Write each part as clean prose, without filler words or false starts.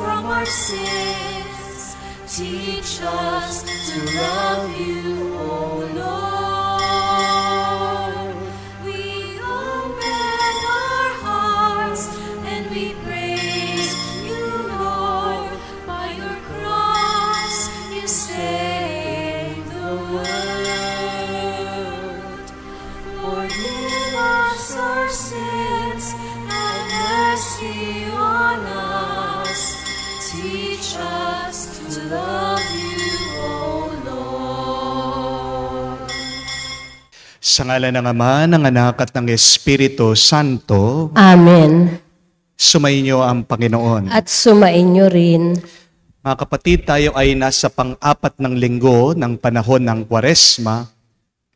from our sins. Teach us to love you, O Lord. We open our hearts and we praise you, Lord. By your cross you saved the world. Forgive us our sins, have mercy on us. Teach us to love you, O Lord. Sa ngalan ng Ama, ng Anak at ng Espiritu Santo, Amen. sumainyo ang Panginoon. At sumainyo rin. Mga kapatid, tayo ay nasa pang-apat ng linggo ng panahon ng Kwaresma.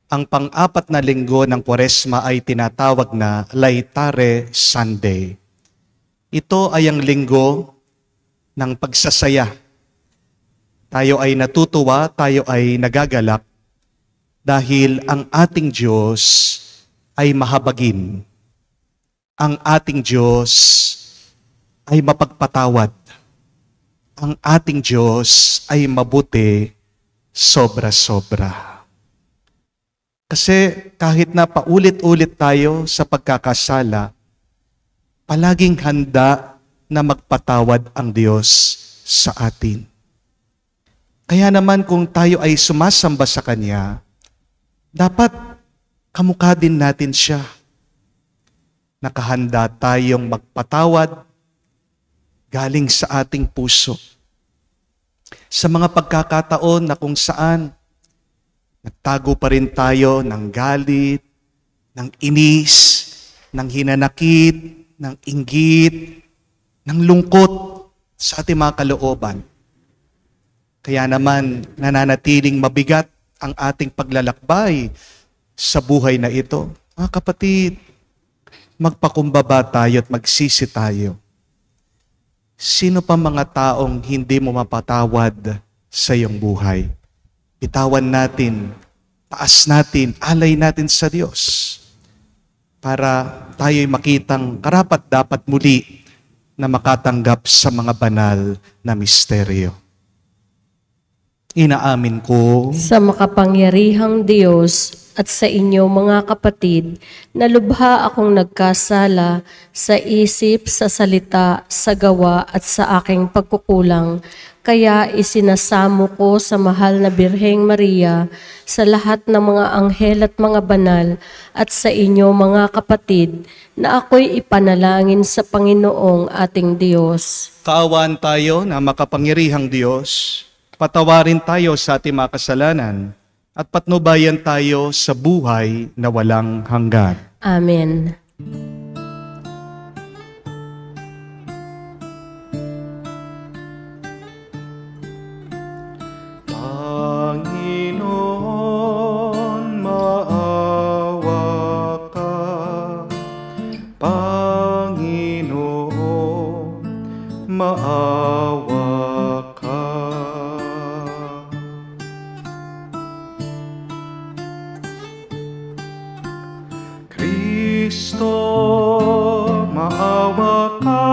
Ang pang-apat na linggo ng Kwaresma ay tinatawag na Laetare Sunday. Ito ay ang linggo ng pagsasaya. Tayo ay natutuwa, tayo ay nagagalak dahil ang ating Diyos ay mahabagin. Ang ating Diyos ay mapagpatawad. Ang ating Diyos ay mabuti sobra-sobra. Kasi kahit na paulit-ulit tayo sa pagkakasala, palaging handa na magpatawad ang Diyos sa atin. Kaya naman kung tayo ay sumasamba sa Kanya, dapat kamukha din natin siya. Nakahanda tayong magpatawad galing sa ating puso. Sa mga pagkakataon na kung saan nagtago pa rin tayo ng galit, ng inis, ng hinanakit, ng inggit, ng lungkot sa ating mga kalooban. Kaya naman nananatiling mabigat ang ating paglalakbay sa buhay na ito. Mga kapatid, magpakumbaba tayo at magsisi tayo. Sino pa mga taong hindi mo mapatawad sa iyong buhay? Bitawan natin, taas natin, alay natin sa Diyos para tayo'y makitang karapat-dapat muli na makatanggap sa mga banal na misteryo. Inaamin ko Sa makapangyarihang Diyos at sa inyo mga kapatid, na lubha akong nagkasala sa isip, sa salita, sa gawa at sa aking pagkukulang. Kaya isinasamo ko sa mahal na Birheng Maria, sa lahat ng mga anghel at mga banal, at sa inyo mga kapatid, na ako'y ipanalangin sa Panginoong ating Diyos. kaawaan tayo na makapangyarihang Diyos, patawarin tayo sa ating mga kasalanan, at patnubayan tayo sa buhay na walang hanggan. Amen. Panginoon, maawa ka. Panginoon, maawa ka. Kristo, maawa ka.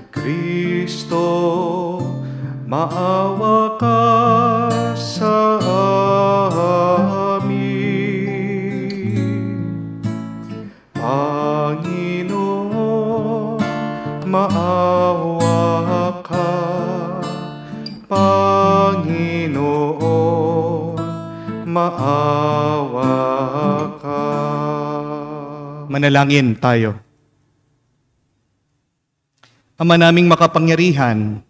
Kristo, maawa ka sa amin. Panginoon, maawa ka. Panginoon, maawa ka. Manalangin tayo. Ama naming makapangyarihan,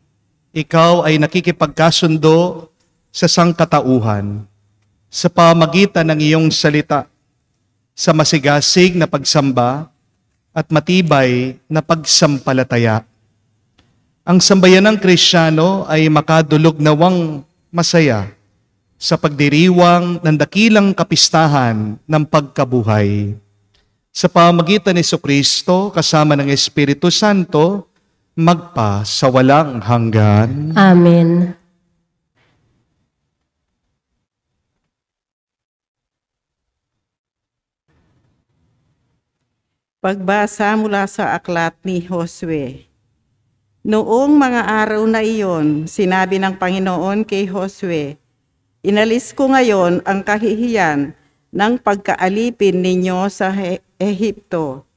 Ikaw ay nakikipagkasundo sa sangkatauhan sa pamagitan ng iyong salita, sa masigasig na pagsamba at matibay na pagsampalataya. Ang sambayanang Kristiyano ay makadulog nawang masaya sa pagdiriwang ng dakilang kapistahan ng pagkabuhay. Sa pamagitan ni Jesucristo kasama ng Espiritu Santo, magpa sa walang hanggan. Amen. Pagbasa mula sa aklat ni Josue. Noong mga araw na iyon, sinabi ng Panginoon kay Josue, "Inalis ko ngayon ang kahihiyan ng pagkaalipin ninyo sa Ehipto."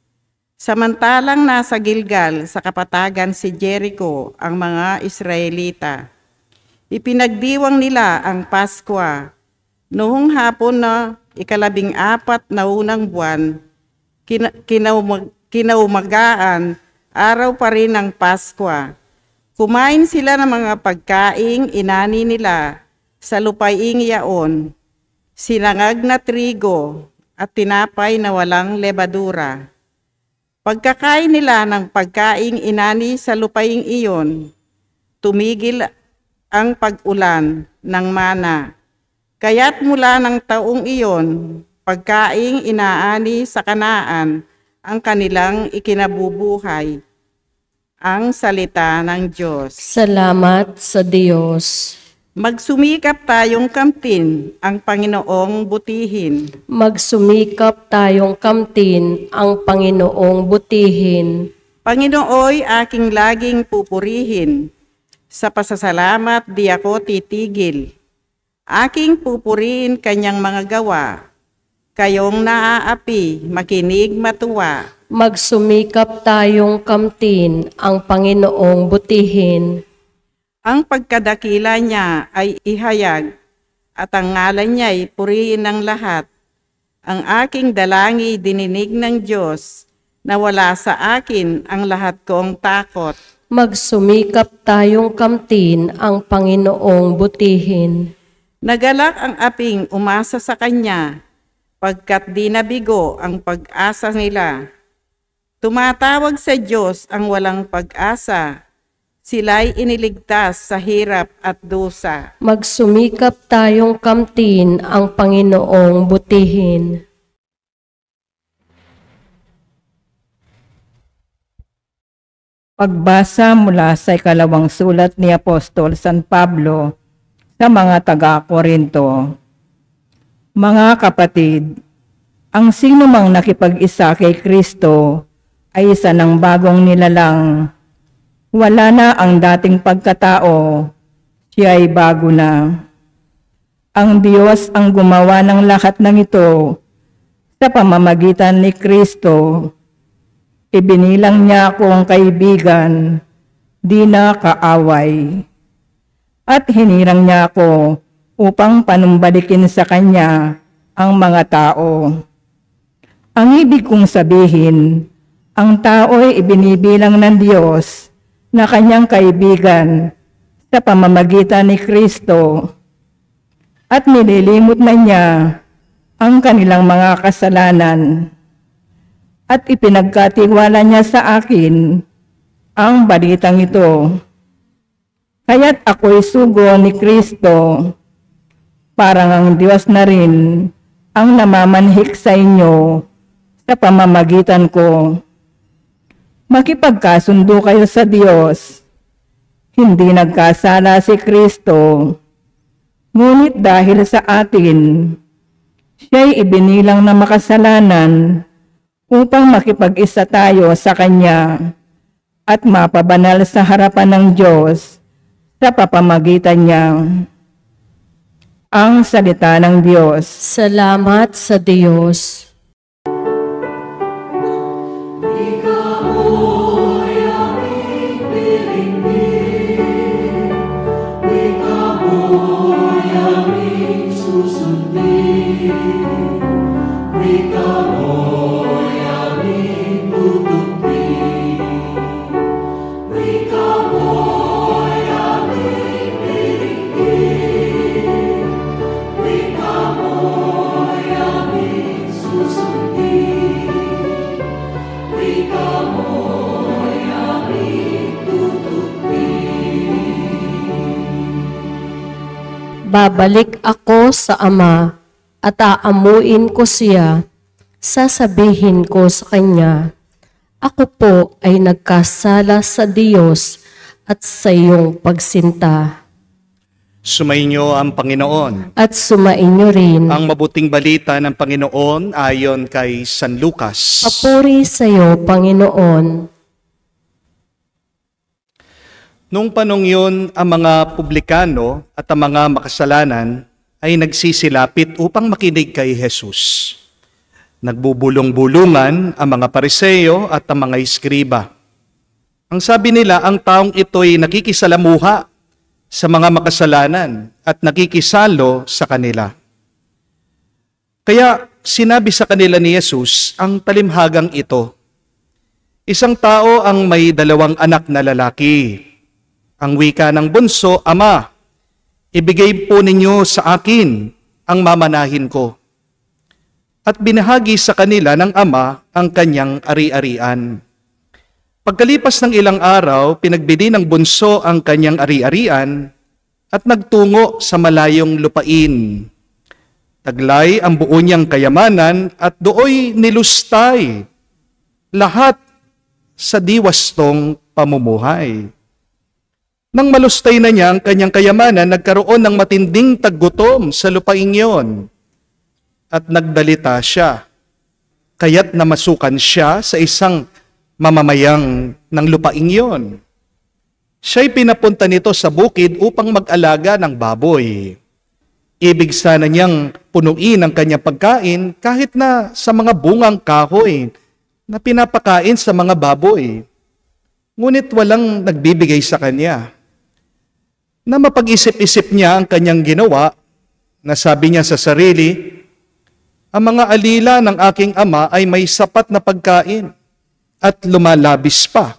Samantalang nasa Gilgal sa kapatagan si Jericho ang mga Israelita. Ipinagdiwang nila ang Paskwa. Noong hapon na 14 na unang buwan, kinaumagaan, araw pa rin ng Paskwa. Kumain sila ng mga pagkaing inani nila sa lupaing yaon, sinangag na trigo at tinapay na walang lebadura. Pagkakain nila ng pagkaing inani sa lupaing iyon, tumigil ang pag-ulan ng mana. Kaya't mula ng taong iyon, pagkaing inaani sa Kanaan ang kanilang ikinabubuhay. Ang salita ng Diyos. Salamat sa Diyos. Magsumikap tayong kamtin ang Panginoong butihin. Magsumikap tayong kamtin ang Panginoong butihin. Panginooy aking laging pupurihin. Sa pasasalamat di ako titigil. Aking pupurihin kanyang mga gawa. Kayong naaapi, makinig matuwa. Magsumikap tayong kamtin ang Panginoong butihin. Ang pagkadakila niya ay ihayag, at ang ngalan niya'y purihin ng lahat. Ang aking dalangi dininig ng Diyos, na wala sa akin ang lahat kong takot. Magsumikap tayong kamtin ang Panginoong butihin. Nagalak ang aping umasa sa Kanya, pagkat di nabigo ang pag-asa nila. Tumatawag sa Diyos ang walang pag-asa, sila'y iniligtas sa hirap at dusa. Magsumikap tayong kamtin ang Panginoong butihin. Pagbasa mula sa ikalawang sulat ni Apostol San Pablo sa mga taga-Korinto. Mga kapatid, ang sinumang nakipag-isa kay Kristo ay isa ng bagong nilalang. Wala na ang dating pagkatao, siya ay bago na. Ang Diyos ang gumawa ng lahat ng ito sa pamamagitan ni Kristo. Ibinilang niya akong kaibigan, di na kaaway. At hinirang niya ako upang panumbalikin sa Kanya ang mga tao. Ang ibig kong sabihin, ang tao'y ibinibilang ng Diyos na Kanyang kaibigan sa pamamagitan ni Kristo at nililimot na niya ang kanilang mga kasalanan at ipinagkatiwala niya sa akin ang balitang ito. Kaya't ako'y sugo ni Kristo, parang ang Diyos na rin ang namamanhik sa inyo sa pamamagitan ko. Makipagkasundo kayo sa Diyos. Hindi nagkasala si Kristo, ngunit dahil sa atin, siya'y ibinilang na makasalanan upang makipag-isa tayo sa Kanya at mapabanal sa harapan ng Diyos sa papamagitan niya. Ang salita ng Diyos. Salamat sa Diyos. Babalik ako sa Ama at aamuin ko siya. Sasabihin ko sa Kanya, ako po ay nagkasala sa Diyos at sa iyong pagsinta. Sumainyo ang Panginoon. At sumainyo rin. Ang mabuting balita ng Panginoon ayon kay San Lucas. Papuri sa iyo, Panginoon. Noong panong yun, ang mga publikano at ang mga makasalanan ay nagsisilapit upang makinig kay Jesus. Nagbubulong-bulungan ang mga Pariseo at ang mga Iskriba. Ang sabi nila, ang taong ito'y nakikisalamuha sa mga makasalanan at nakikisalo sa kanila. Kaya sinabi sa kanila ni Jesus ang talimhagang ito. Isang tao ang may 2 anak na lalaki. Ang wika ng bunso, Ama, ibigay po ninyo sa akin ang mamanahin ko. At binahagi sa kanila ng ama ang kanyang ari-arian. Pagkalipas ng ilang araw, pinagbili ng bunso ang kanyang ari-arian at nagtungo sa malayong lupain. Taglay ang buo niyang kayamanan at dooy nilustay lahat sa diwastong pamumuhay. Nang malustay na niya ang kanyang kayamanan, nagkaroon ng matinding taggutom sa lupaing iyon at nagdalita siya. Kaya't namasukan siya sa isang mamamayang ng lupaing iyon. Siya'y pinapunta nito sa bukid upang mag-alaga ng baboy. Ibig sana niyang punuin ang kanyang pagkain kahit na sa mga bungang kahoy na pinapakain sa mga baboy. Ngunit walang nagbibigay sa kanya. Na mapag-isip-isip niya ang kanyang ginawa, nasabi niya sa sarili, ang mga alila ng aking ama ay may sapat na pagkain at lumalabis pa.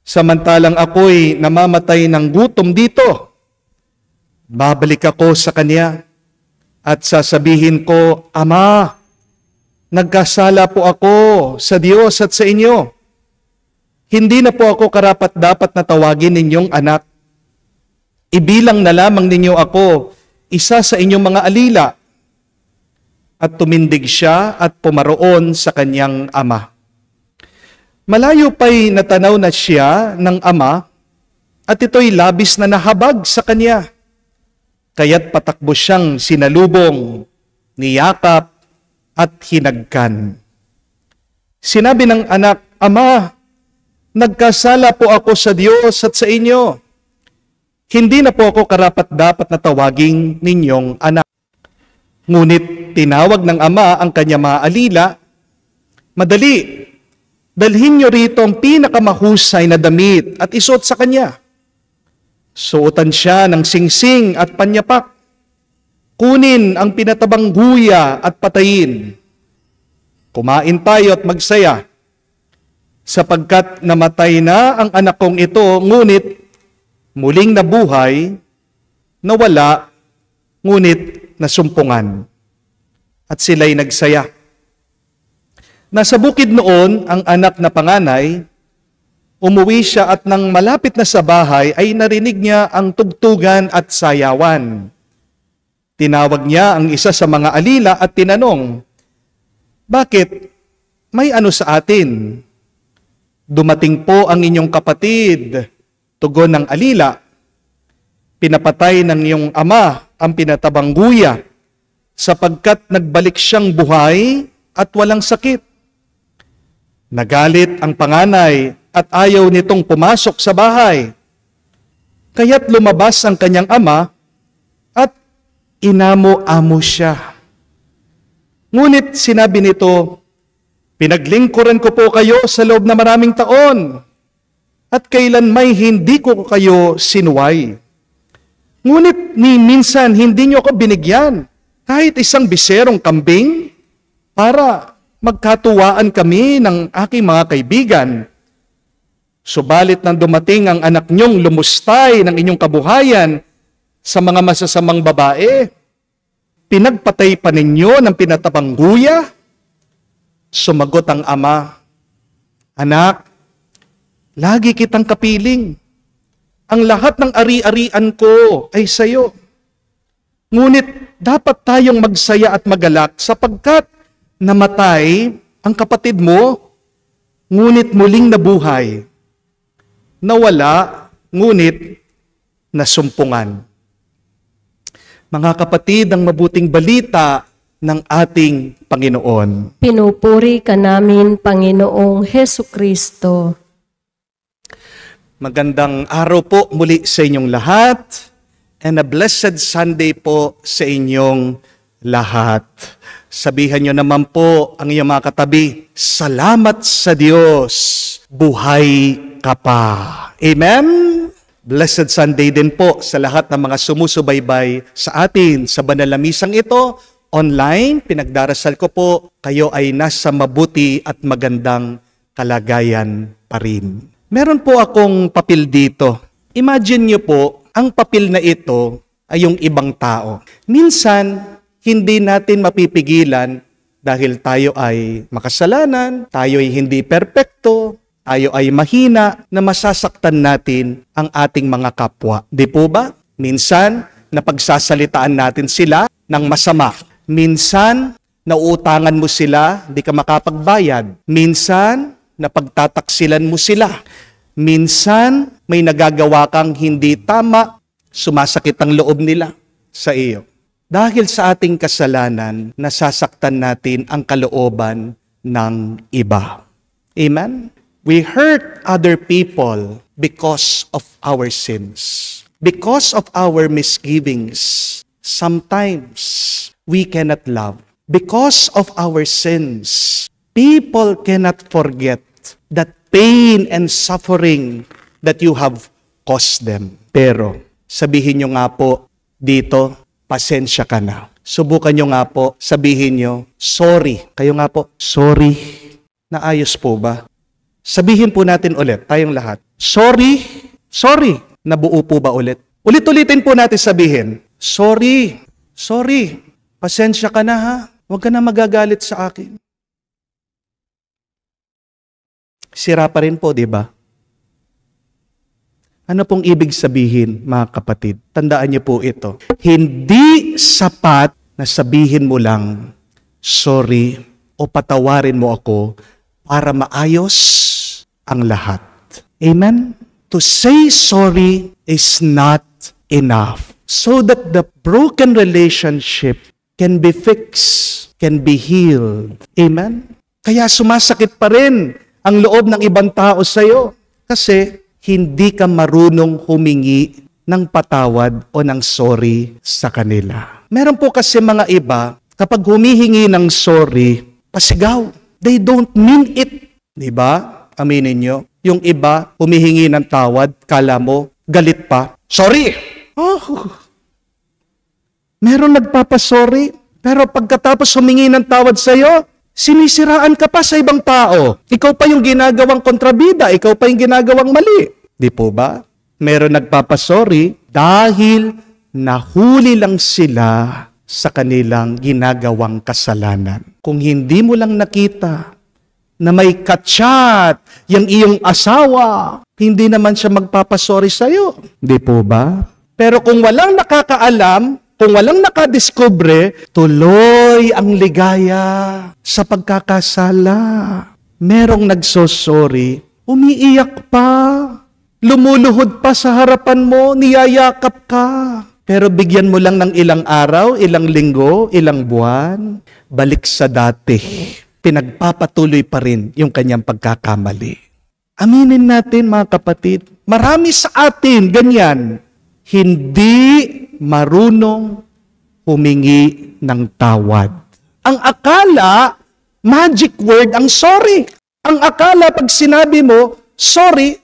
Samantalang ako'y namamatay ng gutom dito. Babalik ako sa kanya at sasabihin ko, Ama, nagkasala po ako sa Diyos at sa inyo. Hindi na po ako karapat-dapat na tawagin ninyong anak. Ibilang na lamang ninyo ako isa sa inyong mga alila. At tumindig siya at pumaroon sa kanyang ama. Malayo pa'y natanaw na siya ng ama at ito'y labis na nahabag sa kanya. Kaya't patakbo siyang sinalubong, niyakap at hinagkan. Sinabi ng anak, Ama, nagkasala po ako sa Diyos at sa inyo. Hindi na po ako karapat-dapat na tawaging ninyong anak. Ngunit tinawag ng ama ang kanyang mga alila, Madali, dalhin niyo rito ang pinakamahusay na damit at isuot sa kanya. Suotan siya ng singsing at panyapak. Kunin ang pinatabang guya at patayin. Kumain tayo at magsaya. Sapagkat namatay na ang anak kong ito, ngunit muling nabuhay, nawala, ngunit nasumpungan. At sila'y nagsaya. Nasa bukid noon ang anak na panganay, umuwi siya at nang malapit na sa bahay ay narinig niya ang tugtugan at sayawan. Tinawag niya ang isa sa mga alila at tinanong, Bakit? May ano sa atin? Dumating po ang inyong kapatid, tugon ng alila. Pinapatay ng iyong ama ang pinatabang guya, sapagkat nagbalik siyang buhay at walang sakit. Nagalit ang panganay at ayaw nitong pumasok sa bahay. Kaya't lumabas ang kanyang ama at inamo-amo siya. Ngunit sinabi nito, Pinaglingkuran ko po kayo sa loob na maraming taon at kailan may hindi ko kayo sinuway. Ngunit ni minsan hindi niyo ako binigyan kahit isang biserong kambing para magkatuwaan kami ng aking mga kaibigan. Subalit nang dumating ang anak niyong lumustay ng inyong kabuhayan sa mga masasamang babae, pinagpatay pa ninyo ng pinatabang guya? Sumagot ang ama, Anak, lagi kitang kapiling. Ang lahat ng ari-arian ko ay sa iyo. Ngunit dapat tayong magsaya at magalak sapagkat namatay ang kapatid mo, ngunit muling nabuhay. Nawala, ngunit nasumpungan. Mga kapatid, ang mabuting balita ng ating Panginoon. Pinupuri ka namin, Panginoong Hesu Kristo. Magandang araw po muli sa inyong lahat and a blessed Sunday po sa inyong lahat. Sabihan nyo naman po ang iyong mga katabi, salamat sa Diyos, buhay ka pa. Amen? Blessed Sunday din po sa lahat ng mga sumusubaybay sa atin sa banal na misang ito. Online, pinagdarasal ko po, kayo ay nasa mabuti at magandang kalagayan pa rin. Meron po akong papel dito. Imagine nyo po, ang papel na ito ay yung ibang tao. Minsan, hindi natin mapipigilan dahil tayo ay makasalanan, tayo ay hindi perpekto, tayo ay mahina na masasaktan natin ang ating mga kapwa. Di po ba? Minsan, napagsasalitaan natin sila ng masama. Minsan, nauutangan mo sila, di ka makapagbayad. Minsan, napagtataksilan mo sila. Minsan, may nagagawa kang hindi tama, sumasakit ang loob nila sa iyo. Dahil sa ating kasalanan, nasasaktan natin ang kalooban ng iba. Amen? We hurt other people because of our sins. Because of our misgivings, sometimes we cannot love. Because of our sins, people cannot forget that pain and suffering that you have caused them. Pero, sabihin nyo nga po dito, pasensya ka na. Subukan nyo nga po, sabihin nyo, sorry. Kayo nga po, sorry. Naayos po ba? Sabihin po natin ulit, tayong lahat. Sorry, sorry. Nabuo po ba ulit? Ulit-ulitin po natin sabihin, sorry, sorry. Pasensya ka na ha. Huwag ka na magagalit sa akin. Sira pa rin po, di ba? Ano pong ibig sabihin, mga kapatid? Tandaan niyo po ito. Hindi sapat na sabihin mo lang, sorry, o patawarin mo ako para maayos ang lahat. Amen? To say sorry is not enough. So that the broken relationship can be fixed, can be healed. Amen? Kaya sumasakit pa rin ang loob ng ibang tao sa'yo. Kasi hindi ka marunong humingi ng patawad o ng sorry sa kanila. Meron po kasi mga iba, kapag humihingi ng sorry, pasigaw. They don't mean it. Diba? Aminin nyo. Yung iba, humihingi ng tawad, kala mo, galit pa. Sorry! Oh. Meron nagpapasorry, pero pagkatapos humingi ng tawad sa'yo, sinisiraan ka pa sa ibang tao. Ikaw pa yung ginagawang kontrabida, ikaw pa yung ginagawang mali. Di po ba? Meron nagpapasorry dahil nahuli lang sila sa kanilang ginagawang kasalanan. Kung hindi mo lang nakita na may kachat yung iyong asawa, hindi naman siya magpapasorry sa'yo. Di po ba? Pero kung walang nakakaalam, kung walang nakadiskubre, tuloy ang ligaya sa pagkakasala. Merong nagsosorry, umiiyak pa, lumuluhod pa sa harapan mo, niyayakap ka. Pero bigyan mo lang ng ilang araw, ilang linggo, ilang buwan, balik sa dati. Pinagpapatuloy pa rin yung kanyang pagkakamali. Aminin natin mga kapatid, marami sa atin ganyan, hindi marunong humingi ng tawad. Ang akala, magic word ang sorry. Ang akala pag sinabi mo, sorry,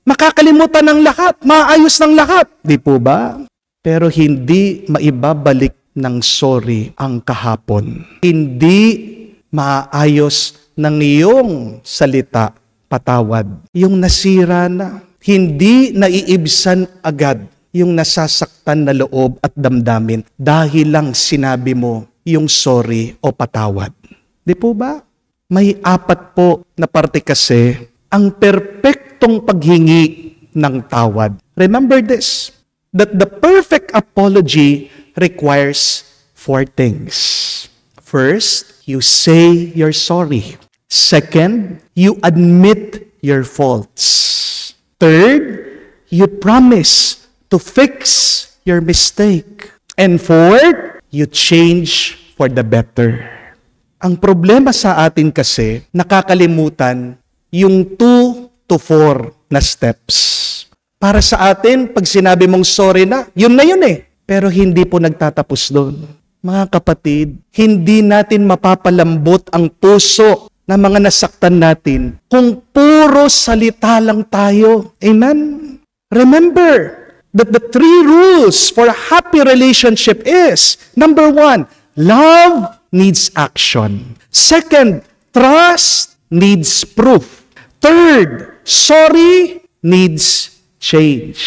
makakalimutan ng lahat, maayos ng lahat. Di po ba? Pero hindi maibabalik ng sorry ang kahapon. Hindi maayos ng iyong salita, patawad. Yung nasira na, hindi naiibsan agad yung nasasaktan na loob at damdamin dahil lang sinabi mo yung sorry o patawad. Di po ba? May apat po na parte kasi ang perpektong paghingi ng tawad. Remember this, that the perfect apology requires 4 things. First, you say you're sorry. Second, you admit your faults. Third, you promise to fix your mistake. And fourth, you change for the better. Ang problema sa atin kasi, nakakalimutan yung 2 to 4 na steps. Para sa atin, pag sinabi mong sorry na yun eh. Pero hindi po nagtatapos doon. Mga kapatid, hindi natin mapapalambot ang puso na mga nasaktan natin kung puro salita lang tayo. Amen? Remember that the 3 rules for a happy relationship is, number 1, love needs action. Second, trust needs proof. Third, sorry needs change.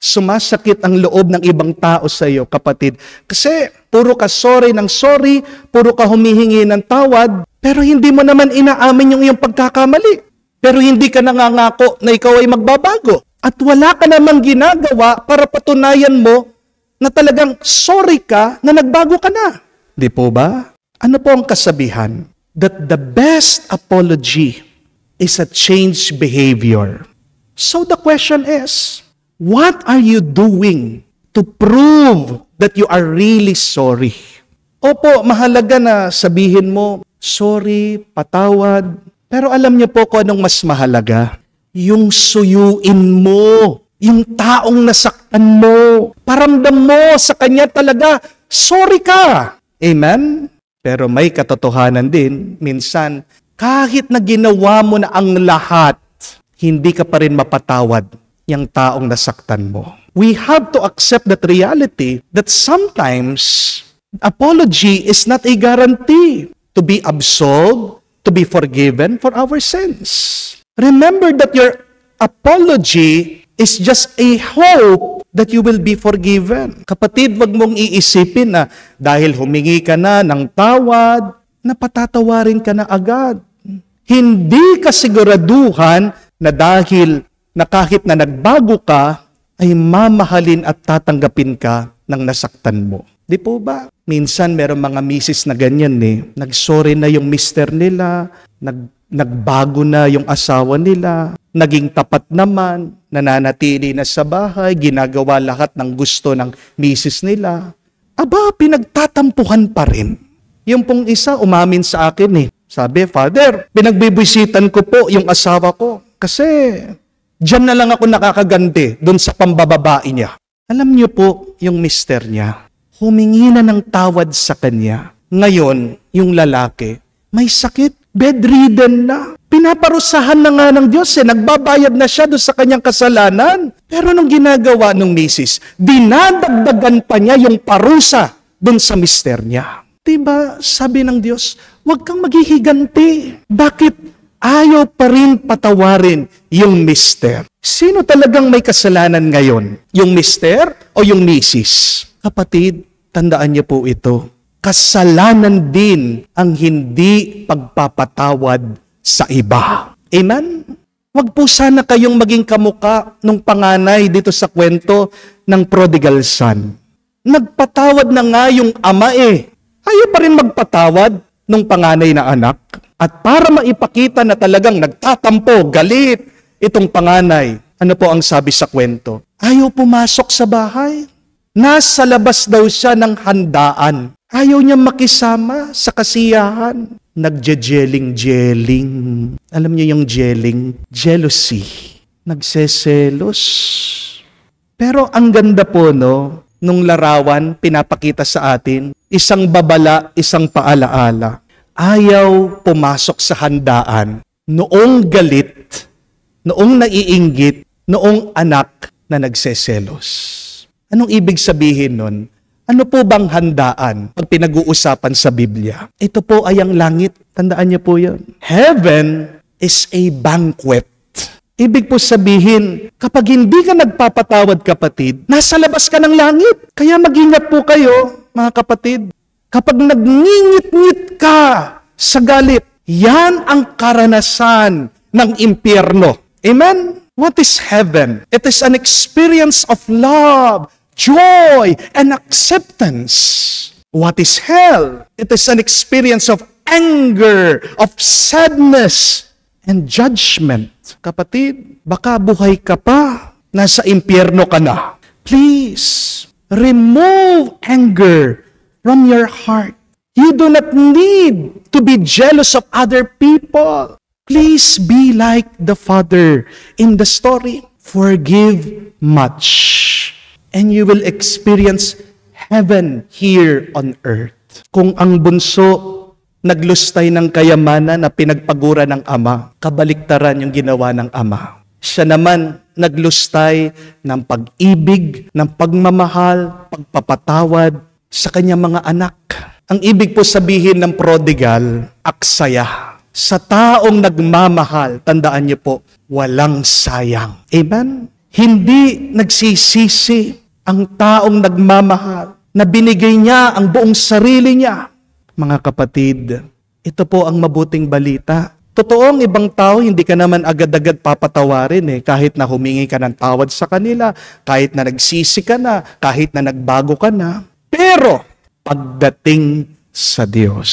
Sumasakit ang loob ng ibang tao sa iyo, kapatid. Kasi puro ka sorry ng sorry, puro ka humihingi ng tawad, pero hindi mo naman inaamin yung iyong pagkakamali. Pero hindi ka nangangako na ikaw ay magbabago. At wala ka namang ginagawa para patunayan mo na talagang sorry ka na nagbago ka na. Di po ba? Ano po ang kasabihan? That the best apology is a changed behavior. So the question is, what are you doing to prove that you are really sorry? Opo, mahalaga na sabihin mo, sorry, patawad. Pero alam niyo po kung anong mas mahalaga? Yung suyuin mo, yung taong nasaktan mo. Paramdam mo sa kanya talaga, sorry ka. Amen? Pero may katotohanan din, minsan, kahit na ginawa mo na ang lahat, hindi ka pa rin mapatawad yung taong nasaktan mo. We have to accept that reality that sometimes apology is not a guarantee to be absolved, to be forgiven for our sins. Remember that your apology is just a hope that you will be forgiven. Kapatid, wag mong iisipin na dahil humingi ka na ng tawad, na patatawarin ka na agad. Hindi ka siguraduhan na dahil na kahit na nagbago ka, ay mamahalin at tatanggapin ka ng nasaktan mo. Di po ba? Minsan meron mga misis na ganyan eh. Nagsorry na yung mister nila, nagbago na yung asawa nila, naging tapat naman, nananatili na sa bahay, ginagawa lahat ng gusto ng misis nila. Aba, pinagtatampuhan pa rin. Yung pong isa umamin sa akin eh. Sabi, Father, pinagbibisitan ko po yung asawa ko kasi diyan na lang ako nakakaganti doon sa pambababae niya. Alam niyo po, yung mister niya, humingi na ng tawad sa kanya. Ngayon, yung lalaki, may sakit, bedridden na. Pinaparusahan na nga ng Diyos eh, nagbabayad na siya doon sa kanyang kasalanan. Pero nung ginagawa ng misis, dinadagdagan pa niya yung parusa doon sa mister niya. Diba, sabi ng Diyos, huwag kang maghihiganti. Bakit ayaw pa rin patawarin yung mister? Sino talagang may kasalanan ngayon? Yung mister o yung misis? Kapatid, tandaan niyo po ito. Kasalanan din ang hindi pagpapatawad sa iba. Amen? Huwag po sana kayong maging kamuka nung panganay dito sa kwento ng prodigal son. Nagpatawad na nga yung ama eh. Ayaw pa rin magpatawad nung panganay na anak. At para maipakita na talagang nagtatampo, galit itong panganay, ano po ang sabi sa kwento? Ayaw pumasok sa bahay. Nasa labas daw siya ng handaan. Ayaw niya makisama sa kasiyahan. Nagje-jelling-jelling. Alam niyo yung jelling? Jealousy. Nagseselos. Pero ang ganda po, no? Nung larawan, pinapakita sa atin, isang babala, isang paalaala. Ayaw pumasok sa handaan. Noong galit, noong naiinggit, noong anak na nagseselos. Anong ibig sabihin nun? Ano po bang handaan pag pinag-uusapan sa Biblia? Ito po ay ang langit. Tandaan niyo po yun. Heaven is a banquet. Ibig po sabihin, kapag hindi ka nagpapatawad, kapatid, nasa labas ka ng langit. Kaya mag-ingat po kayo, mga kapatid. Kapag nagngingit-ngit ka sa galit, yan ang karanasan ng impyerno. Amen? What is heaven? It is an experience of love, joy, and acceptance. What is hell? It is an experience of anger, of sadness, and judgment. Kapatid, baka buhay ka pa, nasa impyerno ka na. Please, Remove anger from your heart. You do not need to be jealous of other people. Please be like the Father in the story. Forgive much, and you will experience heaven here on earth. Kung ang bunso naglustay ng kayamanan na pinagpagura ng ama, kabaliktaran yung ginawa ng ama. Siya naman naglustay ng pag-ibig, ng pagmamahal, pagpapatawad sa kanyang mga anak. Ang ibig po sabihin ng prodigal, aksaya. Sa taong nagmamahal, tandaan niyo po, walang sayang. Amen? Hindi nagsisisi ang taong nagmamahal na binigay niya ang buong sarili niya. Mga kapatid, ito po ang mabuting balita. Totoo, ang ibang tao, hindi ka naman agad-agad papatawarin kahit na humingi ka ng tawad sa kanila, kahit na nagsisi ka na, kahit na nagbago ka na. Pero, pagdating sa Diyos,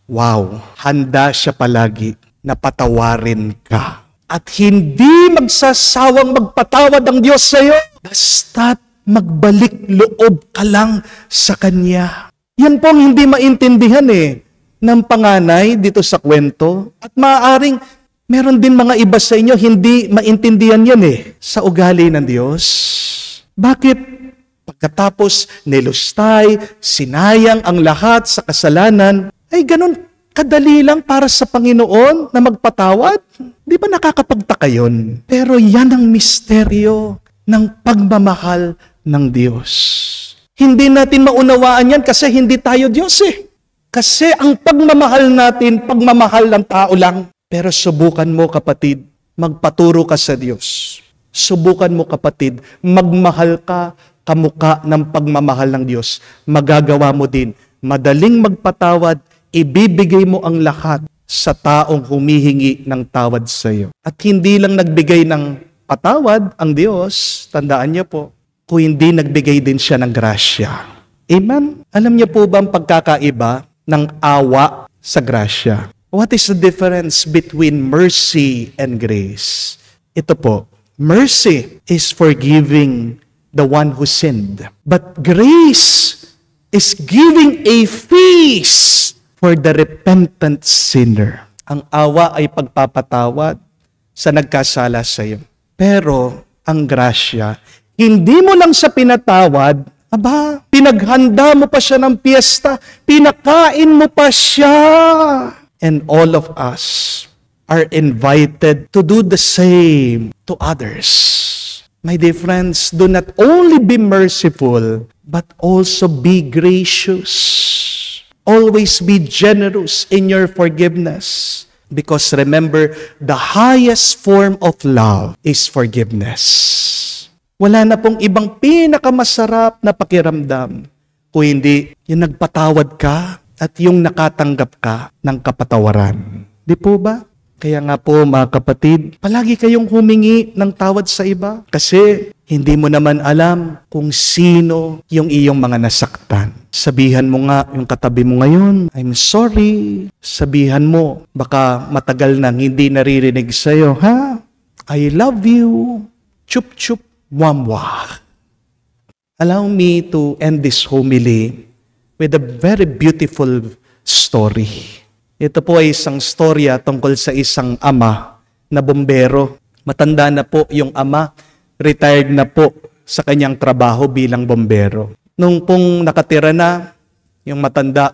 wow, handa siya palagi na patawarin ka. At hindi magsasawang magpatawad ang Diyos sa iyo, basta't magbalik loob ka lang sa Kanya. Yan po ang hindi maintindihan ng panganay dito sa kwento. At maaaring meron din mga iba sa inyo, hindi maintindihan yan sa ugali ng Diyos. Bakit? Pagkatapos nilustay, sinayang ang lahat sa kasalanan, ay ganun kadali lang para sa Panginoon na magpatawad? Di ba nakakapagtaka yun? Pero yan ang misteryo ng pagmamahal ng Diyos. Hindi natin maunawaan yan kasi hindi tayo Diyos Kasi ang pagmamahal natin, pagmamahal ng tao lang. Pero subukan mo kapatid, magpaturo ka sa Diyos. Subukan mo kapatid, magmahal ka kamukha ng pagmamahal ng Diyos. Magagawa mo din. Madaling magpatawad, ibibigay mo ang lahat sa taong humihingi ng tawad sa iyo. At hindi lang nagbigay ng patawad ang Diyos, tandaan niyo po, kung hindi nagbigay din siya ng grasya. Amen? Alam niyo po ba ang pagkakaiba ng awa sa grasya? What is the difference between mercy and grace? Ito po, mercy is forgiving the one who sinned. But grace is giving a feast for the repentant sinner. Ang awa ay pagpapatawad sa nagkasala sa iyo. Pero ang grasya, hindi mo lang siya pinatawad, pinaghanda mo pa siya ng piyesta, pinakain mo pa siya. And all of us are invited to do the same to others. My dear friends, do not only be merciful, but also be gracious. Always be generous in your forgiveness. Because remember, the highest form of love is forgiveness. Wala na pong ibang pinakamasarap na pakiramdam kung hindi yung nagpatawad ka at yung nakatanggap ka ng kapatawaran. Di po ba? Kaya nga po mga kapatid, palagi kayong humingi ng tawad sa iba kasi hindi mo naman alam kung sino yung iyong mga nasaktan. Sabihan mo nga yung katabi mo ngayon, I'm sorry. Sabihan mo, baka matagal nang hindi naririnig sa'yo, I love you. Chup chup wamwa. Allow me to end this homily with a very beautiful story. Ito po ay isang storya tungkol sa isang ama na bombero. Matanda na po yung ama, retired na po sa kanyang trabaho bilang bombero. Nung pong nakatira na, yung matanda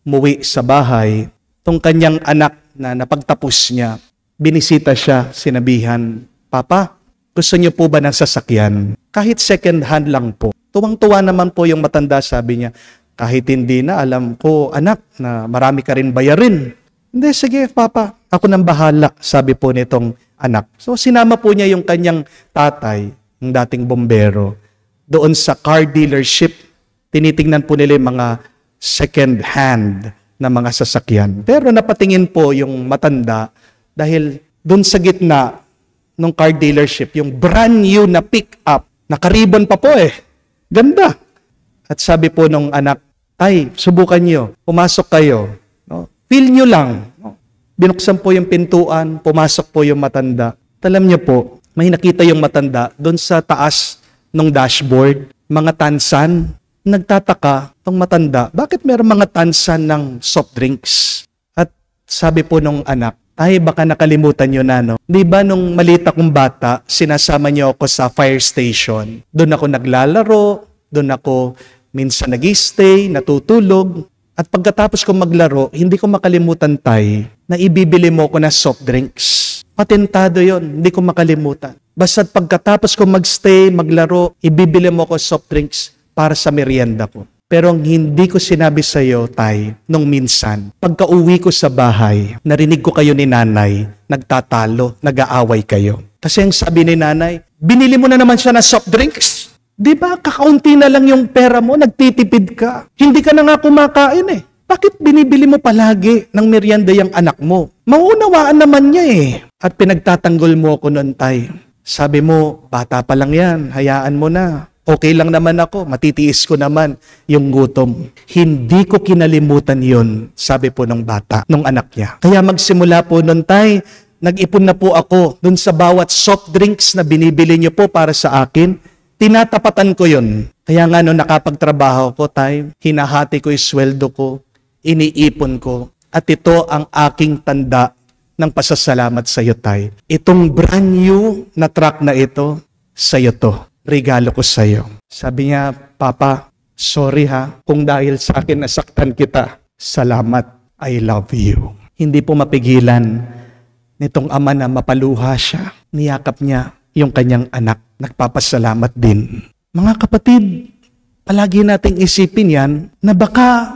umuwi sa bahay, tong kanyang anak na napagtapos niya, binisita siya, sinabihan, Papa, gusto niyo po ba ng sasakyan? Kahit second hand lang po. Tuwang-tuwa naman po yung matanda, sabi niya, kahit hindi na, alam ko, anak, na marami ka rin bayarin. Hindi, sige, Papa, ako nang bahala, sabi po nitong anak. So, sinama po niya yung kanyang tatay, yung dating bombero, doon sa car dealership. Tinitingnan po nila yung mga second hand na mga sasakyan. Pero napatingin po yung matanda dahil doon sa gitna ng car dealership, yung brand new na pick-up, nakaribon pa po Ganda. At sabi po nung anak, Tay, subukan nyo. Pumasok kayo. No? Feel nyo lang. No? Binuksan po yung pintuan, pumasok po yung matanda. Alam niyo po, may nakita yung matanda doon sa taas ng dashboard. mga tansan. Nagtataka tong matanda, bakit meron mga tansan ng soft drinks? At sabi po nung anak, ay baka nakalimutan nyo na, no? Di ba nung maliit akong bata, sinasama nyo ako sa fire station. Doon ako naglalaro, doon ako minsan nag-stay, natutulog. At pagkatapos ko maglaro, hindi ko makalimutan, Tay, na ibibili mo ko na soft drinks. Patentado yon, hindi ko makalimutan. Basta't pagkatapos ko magstay, maglaro, ibibili mo ko soft drinks para sa merienda ko. Pero ang hindi ko sinabi sa iyo, Tay, nung minsan, pagka-uwi ko sa bahay, narinig ko kayo ni Nanay, nagtatalo, nag-aaway kayo. Kasi ang sabi ni Nanay, binili mo na naman siya ng soft drinks. Di ba, kakaunti na lang yung pera mo, nagtitipid ka. Hindi ka na nga kumakain eh. Bakit binibili mo palagi ng merienda yung anak mo? Mauunawaan naman niya eh. At pinagtatanggol mo ako noon, Tay. Sabi mo, bata pa lang yan, hayaan mo na. Okay lang naman ako, matitiis ko naman yung gutom. Hindi ko kinalimutan yon, sabi po ng bata, nung anak niya. Kaya magsimula po noon, Tay, nag-ipon na po ako dun sa bawat soft drinks na binibili niyo po para sa akin. Tinatapatan ko yun. Kaya nga nung nakapagtrabaho ko, Tay, hinahati ko yung sweldo ko, iniipon ko. At ito ang aking tanda ng pasasalamat sa iyo, Tay. Itong brand new na truck na ito, sa iyo to. Regalo ko sa iyo. Sabi niya, Papa, sorry ha, kung dahil sa akin nasaktan kita. Salamat, I love you. Hindi po mapigilan nitong ama na mapaluha siya. Niyakap niya yung kanyang anak. Nagpapasalamat din. Mga kapatid, palagi nating isipin yan na baka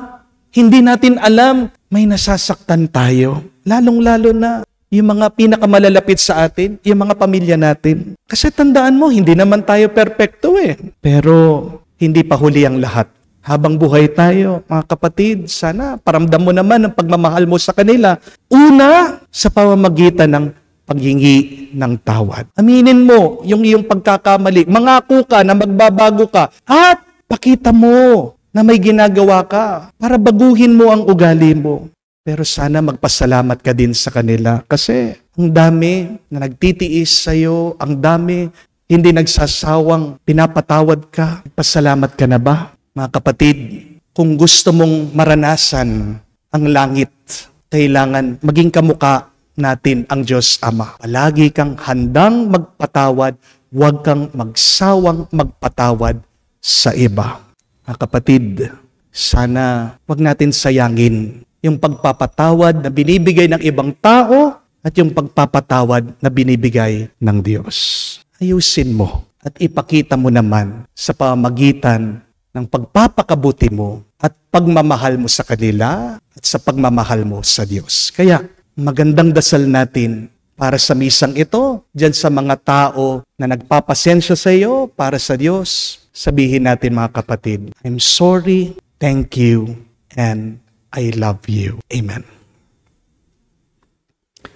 hindi natin alam may nasasaktan tayo. Lalong-lalo na yung mga pinakamalalapit sa atin, yung mga pamilya natin. Kasi tandaan mo, hindi naman tayo perpekto eh. Pero hindi pa huli ang lahat. Habang buhay tayo, mga kapatid, sana paramdam mo naman ang pagmamahal mo sa kanila. Una, sa pamamagitan ng paghingi ng tawad. Aminin mo yung iyong pagkakamali. Mangako ka na magbabago ka. At pakita mo na may ginagawa ka para baguhin mo ang ugali mo. Pero sana magpasalamat ka din sa kanila. Kasi ang dami na nagtitiis sa'yo, ang dami hindi nagsasawang pinapatawad ka. Pasalamat ka na ba? Mga kapatid, kung gusto mong maranasan ang langit, kailangan maging kamukha natin ang Diyos Ama. Palagi kang handang magpatawad, huwag kang magsawang magpatawad sa iba. Mga kapatid, sana huwag natin sayangin yung pagpapatawad na binibigay ng ibang tao at yung pagpapatawad na binibigay ng Diyos. Ayusin mo at ipakita mo naman sa pamamagitan ng pagpapakabuti mo at pagmamahal mo sa kanila at sa pagmamahal mo sa Diyos. Kaya, magandang dasal natin para sa misang ito, dyan sa mga tao na nagpapasensya sa iyo para sa Diyos. Sabihin natin mga kapatid, I'm sorry, thank you, and I love you. Amen.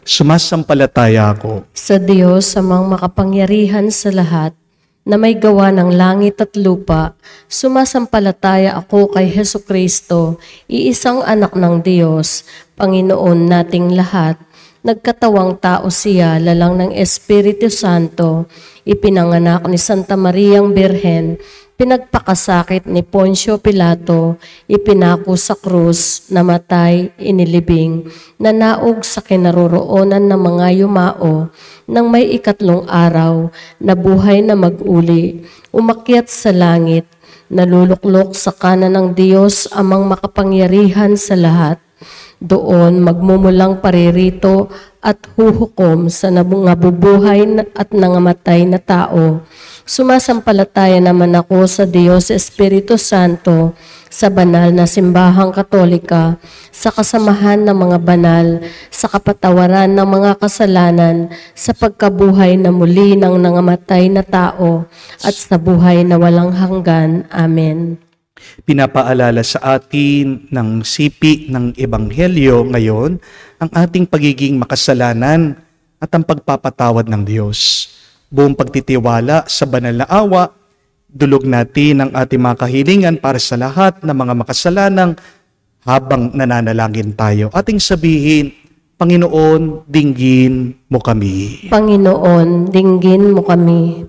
Sumasampalataya ako Sa Diyos, amang makapangyarihan sa lahat, na may gawa ng langit at lupa, sumasampalataya ako kay Hesukristo, iisang anak ng Diyos, Panginoon nating lahat. Nagkatawang tao siya, lalang ng Espiritu Santo, ipinanganak ni Santa Mariang Birhen, pinagpakasakit ni Poncio Pilato, ipinako sa krus, namatay, inilibing, nanaog sa kinaroroonan ng mga yumao, nang may ikatlong araw, nabuhay na mag-uli, umakyat sa langit, naluluklok sa kanan ng Diyos amang makapangyarihan sa lahat. Doon magmumulang paririto at huhukom sa nabubuhay at nangamatay na tao. Sumasampalataya naman ako sa Diyos Espiritu Santo, sa banal na simbahang katolika, sa kasamahan ng mga banal, sa kapatawaran ng mga kasalanan, sa pagkabuhay na muli ng nangamatay na tao, at sa buhay na walang hanggan. Amen. Pinapaalala sa atin ng sipi ng Ebanghelyo ngayon ang ating pagiging makasalanan at ang pagpapatawad ng Diyos. Buong pagtitiwala sa banal na awa, dulog natin ang ating mga kahilingan para sa lahat ng mga makasalanang habang nananalangin tayo. Ating sabihin, Panginoon, dinggin mo kami. Panginoon, dinggin mo kami.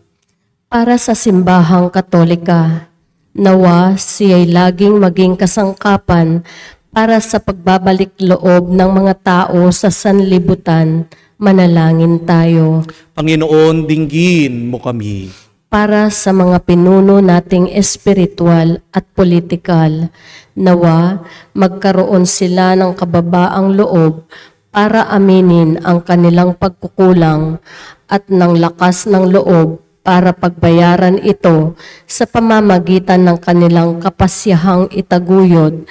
Para sa simbahang katolika, Nawa siya'y laging maging kasangkapan para sa pagbabalik loob ng mga tao sa sanlibutan. Manalangin tayo. Panginoon, dinggin mo kami. Para sa mga pinuno nating espiritual at politikal, nawa magkaroon sila ng kababaang loob para aminin ang kanilang pagkukulang at ng lakas ng loob para pagbayaran ito sa pamamagitan ng kanilang kapasyahang itaguyod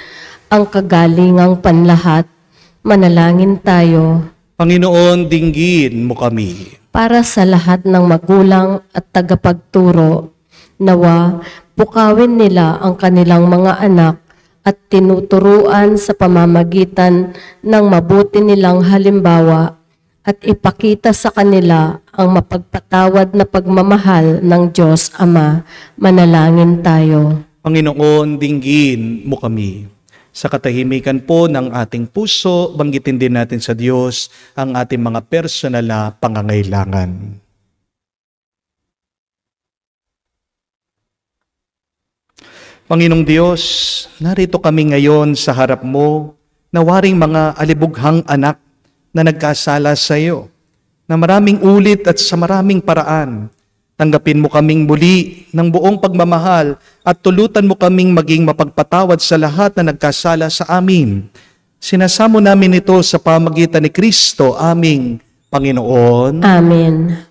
ang kagalingang panlahat. Manalangin tayo. Panginoon, dinggin mo kami. Para sa lahat ng magulang at tagapagturo, nawa pukawin nila ang kanilang mga anak at tinuturuan sa pamamagitan ng mabuti nilang halimbawa at ipakita sa kanila ang mapagpatawad na pagmamahal ng Diyos Ama. Manalangin tayo. Panginoon, dinggin mo kami. Sa katahimikan po ng ating puso, banggitin din natin sa Diyos ang ating mga personal na pangangailangan. Panginoong Diyos, narito kami ngayon sa harap mo, na waring mga alibughang anak na nagkasala sa iyo, na maraming ulit at sa maraming paraan. Tanggapin mo kaming muli ng buong pagmamahal at tulutan mo kaming maging mapagpatawad sa lahat na nagkasala sa amin. Sinasamo namin ito sa pamagitan ni Kristo, aming Panginoon. Amen.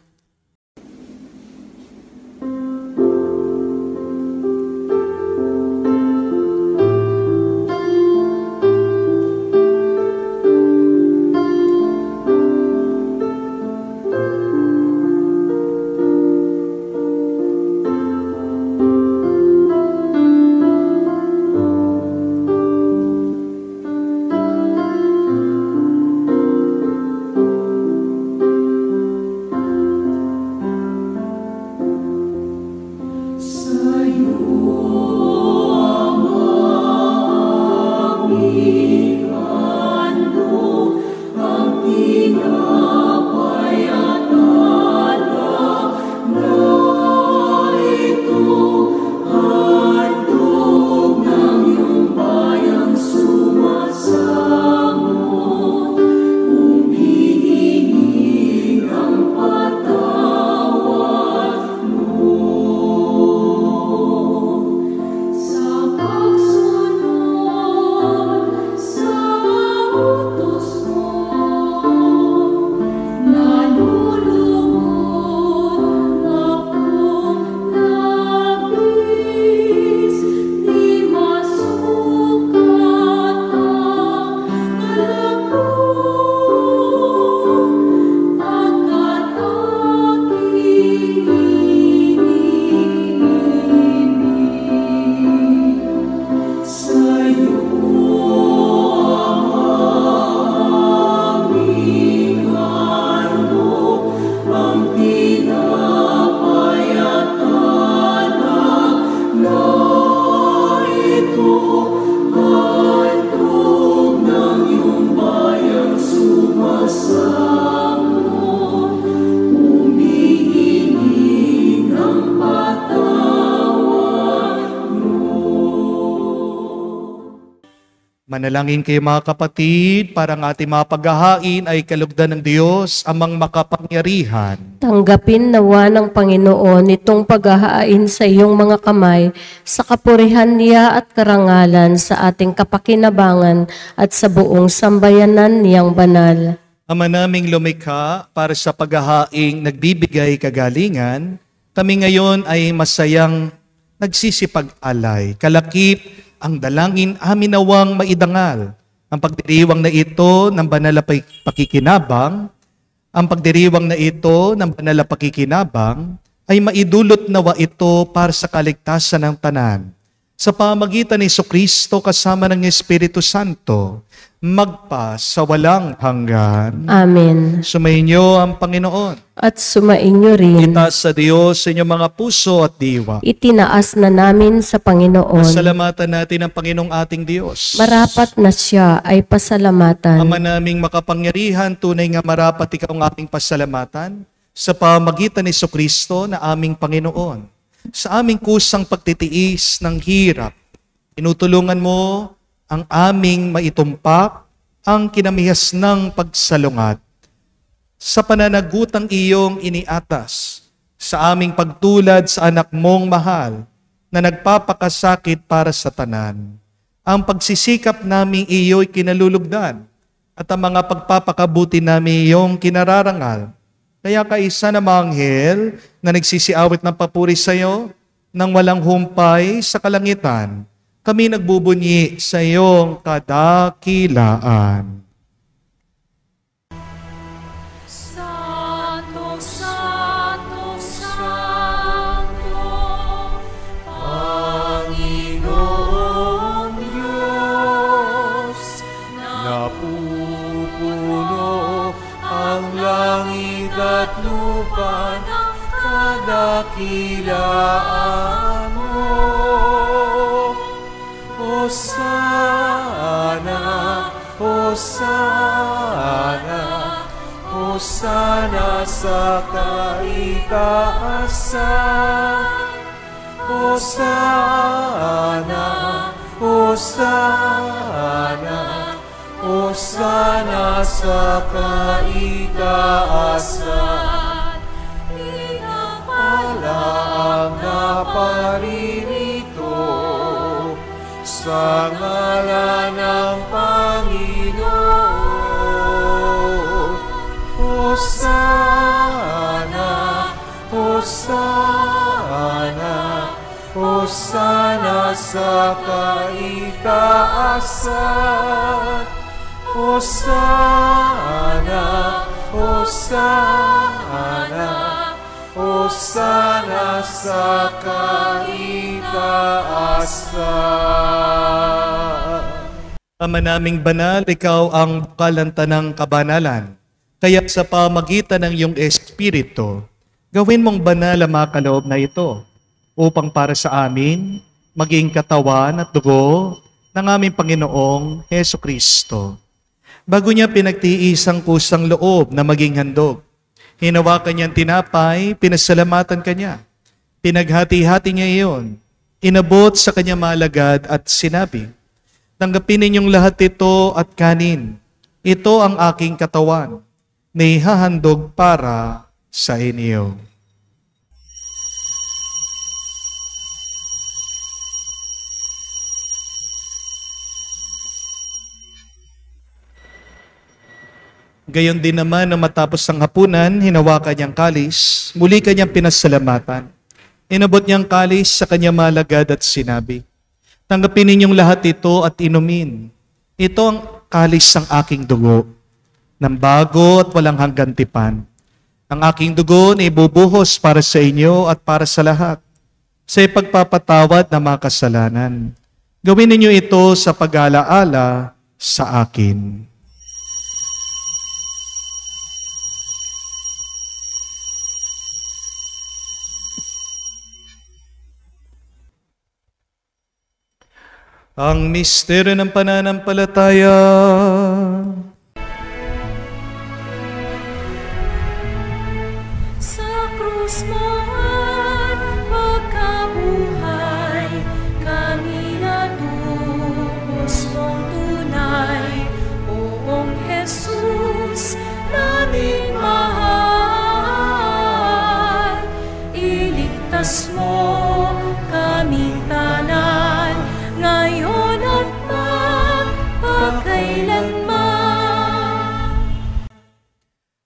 Manalangin kayo mga kapatid, para ang ating mga paghahain ay kalugdan ng Diyos, amang makapangyarihan. Tanggapin nawa ng Panginoon itong paghahain sa iyong mga kamay sa kapurihan niya at karangalan sa ating kapakinabangan at sa buong sambayanan niyang banal. Ama naming lumikha, para sa paghahaing nagbibigay kagalingan, kami ngayon ay masayang nagsisipag-alay. Kalakip ang dalangin amin nawang maidangal. Ang pagdiriwang na ito ng banal na pakikinabang, ay maidulot nawa ito para sa kaligtasan ng tanan. Sa pamagitan ni Jesucristo kasama ng Espiritu Santo, magpa sa walang hanggan. Amen. Sumainyo ang Panginoon. At sumainyo rin. Itaas sa Diyos sa inyong mga puso at diwa. Itinaas na namin sa Panginoon. Pasalamatan natin ang Panginoong ating Diyos. Marapat na siya ay pasalamatan. Ama naming makapangyarihan, tunay nga marapat ikaw ang ating pasalamatan sa pamagitan ni Jesucristo na aming Panginoon. sa aming kusang pagtitiis ng hirap. Tinutulungan mo ang aming maitumpak ang kinamihas ng pagsalungat. Sa pananagutang iyong iniatas, sa aming pagtulad sa anak mong mahal na nagpapakasakit para sa tanan. Ang pagsisikap namin iyo'y kinalulugdan at ang mga pagpapakabuti namin iyong kinararangal. Kaya kaisa na mga anghel na nagsisiawit ng papuri sa iyo nang walang humpay sa kalangitan, kami nagbubunyi sa iyong kadakilaan. Santo, Santo, Santo, Panginoong Diyos, napupuno ang langit at lupa ng kadakilaan mo. Hosana, Hosana, Hosana sa kaitaasan. Hosana, Hosana, Hosana sa kaitaasan. Pinapala ang naparirito sa ngalan ng Panginoon. Hosana, Hosana, Hosana sa kaitaasan. Hosana, Hosana, Hosana sa kaitaasan. Ama naming banal, ikaw ang bukal ng tanang kabanalan. Kaya sa pamagitan ng iyong Espiritu, gawin mong banal ang mga kaloob na ito upang para sa amin maging katawan at dugo ng aming Panginoong Heso Kristo. Bago niya pinagtiis ang kusang loob na maging handog, hinawakan niyang tinapay, pinasalamatan kanya. Pinaghati-hati niya iyon, inabot sa kanyang malagad at sinabi, "Tanggapin ninyong lahat ito at kanin. Ito ang aking katawan na ihahandog para sa inyo." Gayon din naman na matapos ang hapunan, hinawakan niyang kalis, muli kanyang pinasalamatan. Inabot niyang kalis sa kanyang malagad at sinabi, "Tanggapin ninyong lahat ito at inumin. Ito ang kalis ng aking dugo, ng bago at walang hanggang tipan. Ang aking dugo na ibubuhos para sa inyo at para sa lahat, sa ipagpapatawad ng mga kasalanan. Gawin ninyo ito sa pag-alaala sa akin." Ang misteryo ng pananampalataya. Sa krus mo at pagkabuhay, kami natubos mong tunay. Oong Jesus, naming mahal, iligtas mo kaming tanan, ngayon at magpakailanman.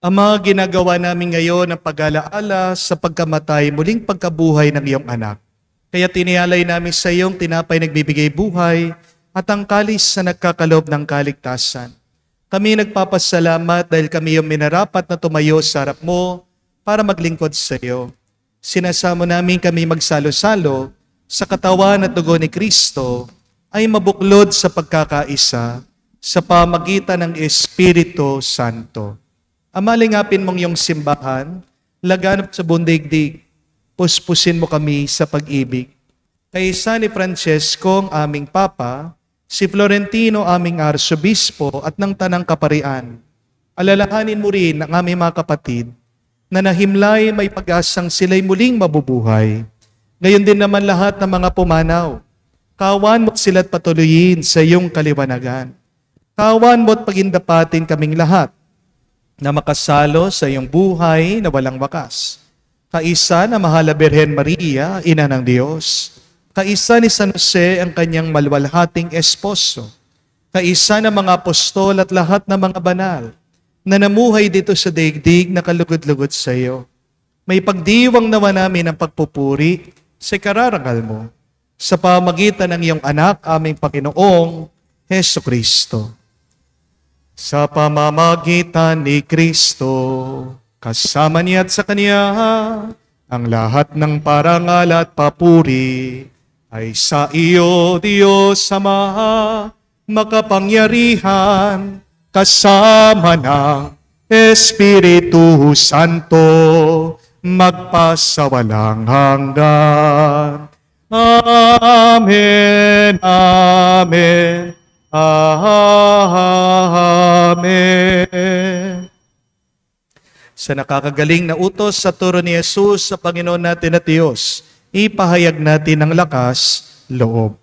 Ang mga ginagawa namin ngayon ng pag-alaala sa pagkamatay, muling pagkabuhay ng iyong anak. Kaya tinialay namin sa iyong tinapay nagbibigay buhay at ang kalis na nagkakaloob ng kaligtasan. Kami nagpapasalamat dahil kami yung minarapat na tumayo sa harap mo para maglingkod sa iyo. Sinasamo namin kami magsalo-salo sa katawan at dugo ni Kristo ay mabuklod sa pagkakaisa sa pamagitan ng Espiritu Santo. Amalingapin mong iyong simbahan, laganap sa bundigdig, puspusin mo kami sa pag-ibig. Kay San Francesco, ang aming Papa, si Florentino, aming Arsobispo at ng Tanang Kaparian, alalahanin mo rin ang aming mga kapatid na nahimlay may pag-asang sila'y muling mabubuhay. Ngayon din naman lahat ng mga pumanaw, kawan mo't sila't patuloyin sa iyong kaliwanagan. Kawan mo't pagindapatin kaming lahat na makasalo sa iyong buhay na walang wakas. Kaisa na Mahala Birhen Maria, Ina ng Diyos. Kaisa ni San Jose ang kanyang malwalhating esposo. Kaisa ng mga apostol at lahat ng mga banal na namuhay dito sa daigdig na kalugod-lugod sa iyo. May pagdiwang nawa namin ang pagpupuri sa kararangal mo sa pamagitan ng iyong anak, aming Panginoong Heso Kristo. Sa pamamagitan ni Kristo, kasama niya at sa Kanya, ang lahat ng parangal at papuri ay sa iyo, Diyos Ama, makapangyarihan, kasama ng Espiritu Santo, magpasawalang hanggan. Amen, amen, amen. Sa nakakagaling na utos sa turo ni Jesus sa Panginoon natin at Diyos, ipahayag natin ang lakas loob.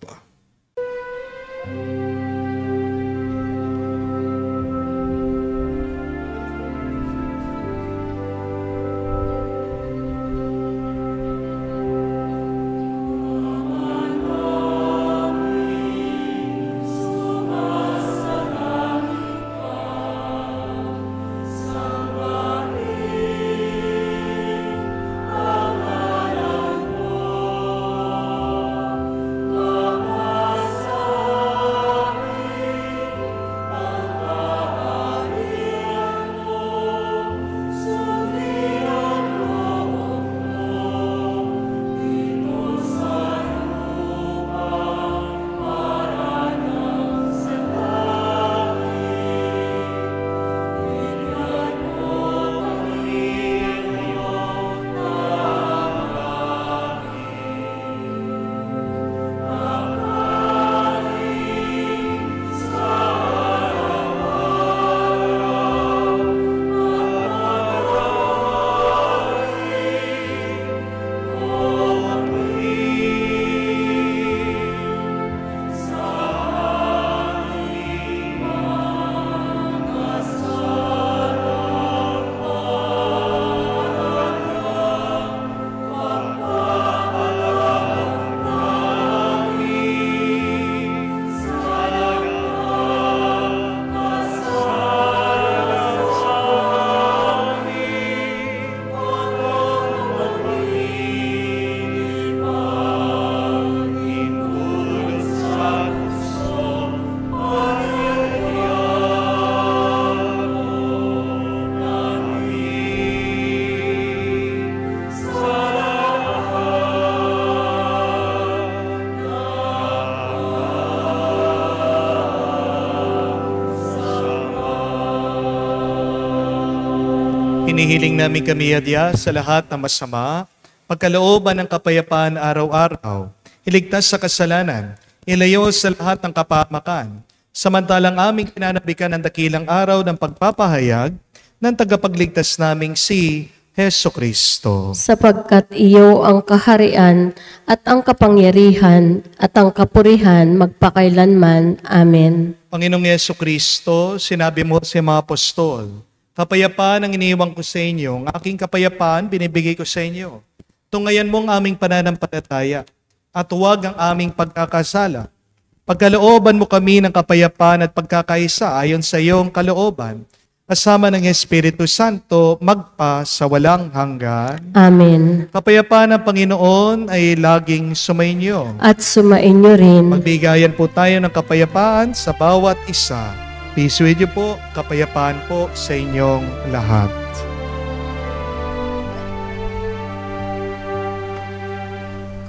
Hinihiling namin kami, Adya, sa lahat ng masama, pagkalooban ng kapayapaan araw-araw, iligtas sa kasalanan, ilayo sa lahat ng kapahamakan, samantalang aming pinanabikan ang dakilang araw ng pagpapahayag ng tagapagligtas naming si Heso Kristo. Sapagkat iyo ang kaharian at ang kapangyarihan at ang kapurihan magpakailanman. Amen. Panginoong Heso Kristo, sinabi mo sa mga apostol, kapayapaan ang iniiwan ko sa inyo, ang aking kapayapaan binibigay ko sa inyo. Tungayan mo ang aming pananampalataya at huwag ang aming pagkakasala. Pagkalooban mo kami ng kapayapaan at pagkakaisa ayon sa iyong kalooban, kasama ng Espiritu Santo, magpa sa walang hanggan. Amen. Kapayapaan ng Panginoon ay laging sumainyo. At sumainyo rin. Magbigayan po tayo ng kapayapaan sa bawat isa. Peace with you po, kapayapaan po sa inyong lahat.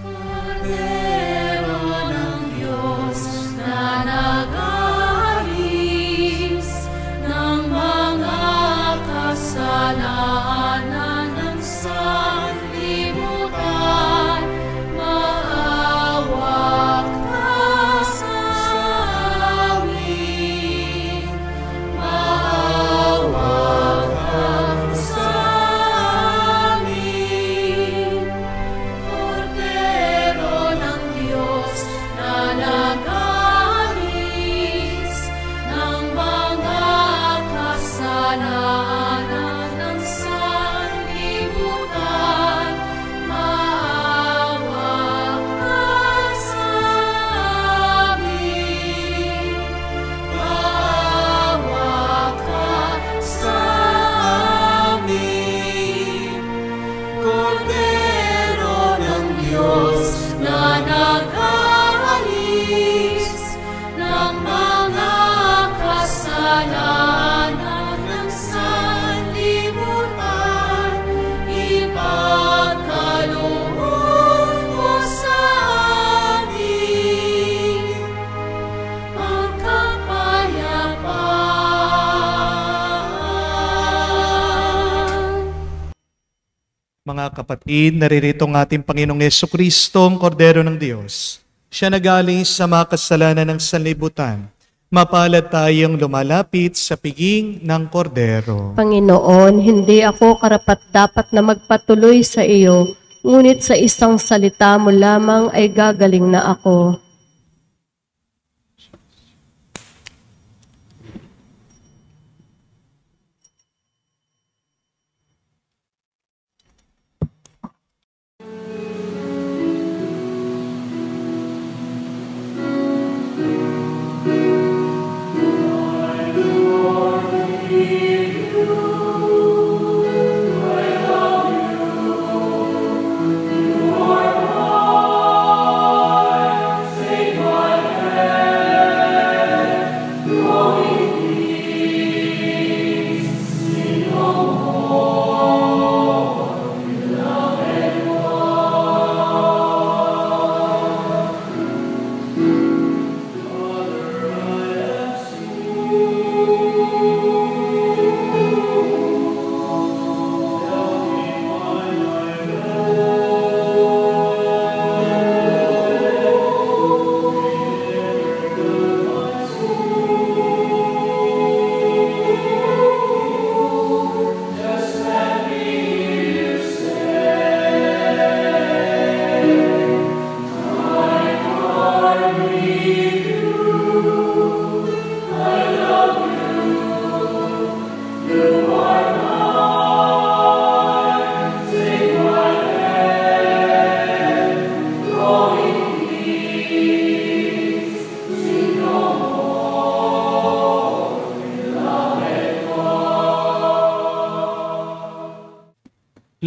Kordero ng Diyos na nag-aalis ng mga kasalanan ng sanlibutan, maawa ka sa amin, maawa ka Mga kapatid, naririto ang ating Panginoong Jesucristo, ang Kordero ng Diyos. Siya nagaling sa mga kasalanan ng sanlibutan. Mapalad tayong lumalapit sa piging ng Kordero. Panginoon, hindi ako karapat-dapat na magpatuloy sa iyo, ngunit sa isang salita mo lamang ay gagaling na ako.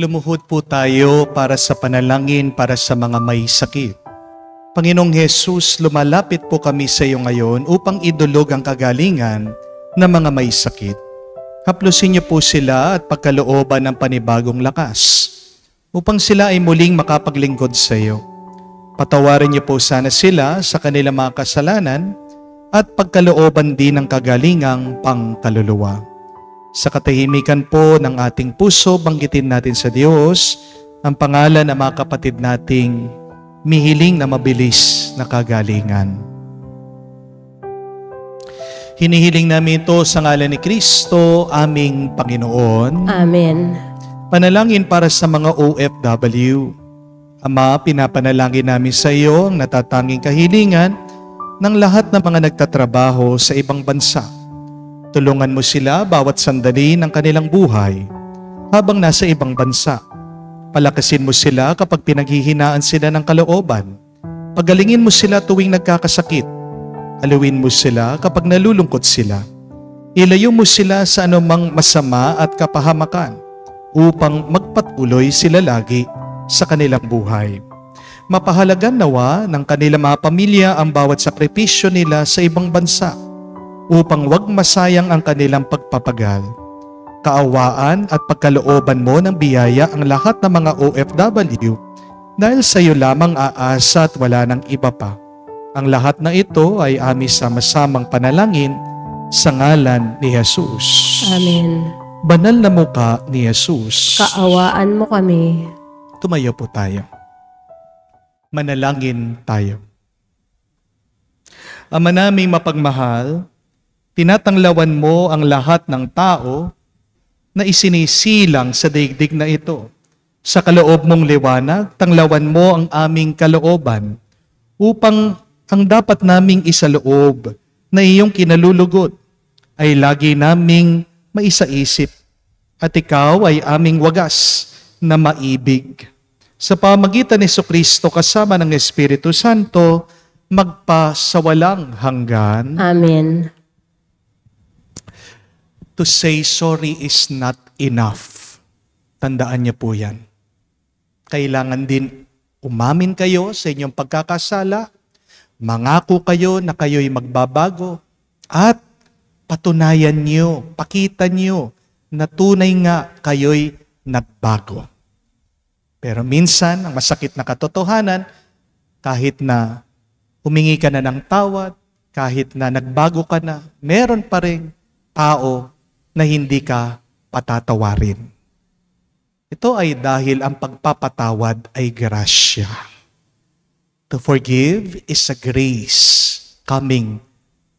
Lumuhod po tayo para sa panalangin para sa mga may sakit. Panginoong Jesus, lumalapit po kami sa iyo ngayon upang idulog ang kagalingan ng mga may sakit. Haplusin niyo po sila at pagkalooban ng panibagong lakas upang sila ay muling makapaglingkod sa iyo. Patawarin niyo po sana sila sa kanilang mga kasalanan at pagkalooban din ng kagalingang pangkaluluwa. Sa katahimikan po ng ating puso, banggitin natin sa Diyos ang pangalan ng mga kapatid nating mihiling na mabilis na kagalingan. Hinihiling namin ito sa ngalan ni Kristo, aming Panginoon. Amen. Panalangin para sa mga OFW. Ama, pinapanalangin namin sa iyo ang natatanging kahilingan ng lahat ng mga nagtatrabaho sa ibang bansa. Tulungan mo sila bawat sandali ng kanilang buhay habang nasa ibang bansa. Palakasin mo sila kapag pinaghihinaan sila ng kalooban. Pagalingin mo sila tuwing nagkakasakit. Aluin mo sila kapag nalulungkot sila. Ilayo mo sila sa anumang masama at kapahamakan upang magpatuloy sila lagi sa kanilang buhay. Mapahalagan nawa ng kanilang mga pamilya ang bawat sakripisyo nila sa ibang bansa upang wag masayang ang kanilang pagpapagal. Kaawaan at pagkalooban mo ng biyaya ang lahat ng mga OFW dahil sa iyo lamang aasa at wala ng iba pa. Ang lahat na ito ay aming sama-samang panalangin sa ngalan ni Jesus. Amen. Banal na mukha ni Jesus. Kaawaan mo kami. Tumayo po tayo. Manalangin tayo. Ama naming mapagmahal, tinatanglawan mo ang lahat ng tao na isinisilang sa daigdig na ito. Sa kaloob mong liwanag, tanglawan mo ang aming kalooban upang ang dapat naming isaloob na iyong kinalulugod ay lagi naming maisaisip at ikaw ay aming wagas na maibig. Sa pamagitan ni Jesucristo kasama ng Espiritu Santo, magpasawalang hanggan. Amen. To say sorry is not enough. Tandaan niyo po yan. Kailangan din umamin kayo sa inyong pagkakasala, mangako kayo na kayo'y magbabago, at patunayan niyo, pakita niyo na tunay nga kayo'y nagbago. Pero minsan, ang masakit na katotohanan, kahit na humingi ka na ng tawad, kahit na nagbago ka na, meron pa rin tao na hindi ka patatawarin. Ito ay dahil ang pagpapatawad ay grasya. To forgive is a grace coming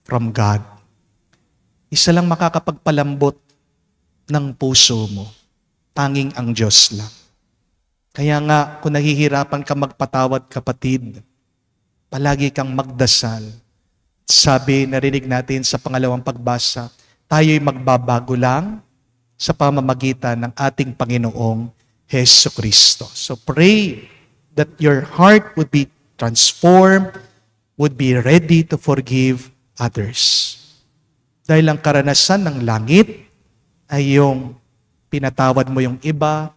from God. Isa lang makakapagpalambot ng puso mo. Tanging ang Diyos lang. Kaya nga, kung nahihirapan ka magpatawad, kapatid, palagi kang magdasal. Sabi, narinig natin sa pangalawang pagbasa, tayo'y magbabago lang sa pamamagitan ng ating Panginoong Jesucristo. So pray that your heart would be transformed, would be ready to forgive others. Dahil ang karanasan ng langit ay yung pinatawad mo yung iba,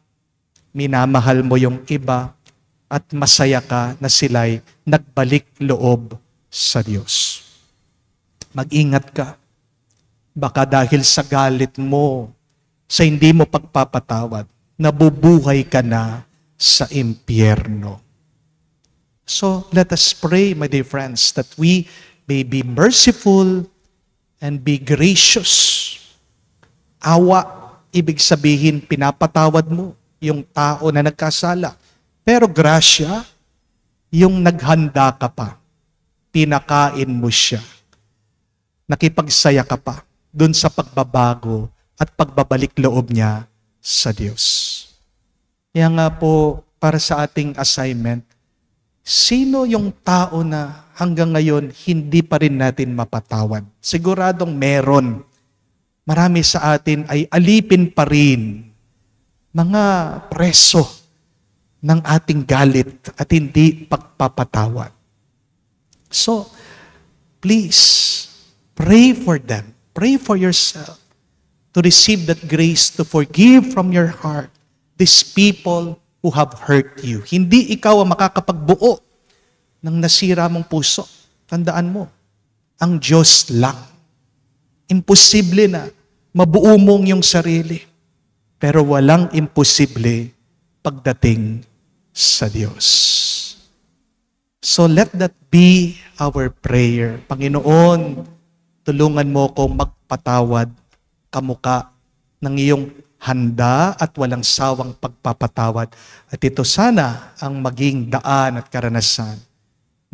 minamahal mo yung iba, at masaya ka na sila'y nagbalik loob sa Diyos. Mag-ingat ka. Baka dahil sa galit mo, sa hindi mo pagpapatawad, nabubuhay ka na sa impyerno. So, let us pray, my dear friends, that we may be merciful and be gracious. Awa, ibig sabihin, pinapatawad mo yung tao na nagkasala. Pero grasya, yung naghanda ka pa, pinakain mo siya, nakipagsaya ka pa dun sa pagbabago at pagbabalik loob niya sa Diyos. Kaya nga po, para sa ating assignment, sino yung tao na hanggang ngayon hindi pa rin natin mapatawad? Siguradong meron. Marami sa atin ay alipin pa rin, mga preso ng ating galit at hindi pagpapatawad. So, please, pray for them. Pray for yourself to receive that grace to forgive from your heart these people who have hurt you. Hindi ikaw ang makakapagbuo ng nasira mong puso. Tandaan mo, ang Diyos lang. Imposible na mabuo mong yung sarili. Pero walang imposible pagdating sa Diyos. So let that be our prayer. Panginoon, tulungan mo akong magpatawad kamuka ng iyong handa at walang sawang pagpapatawad. At ito sana ang maging daan at karanasan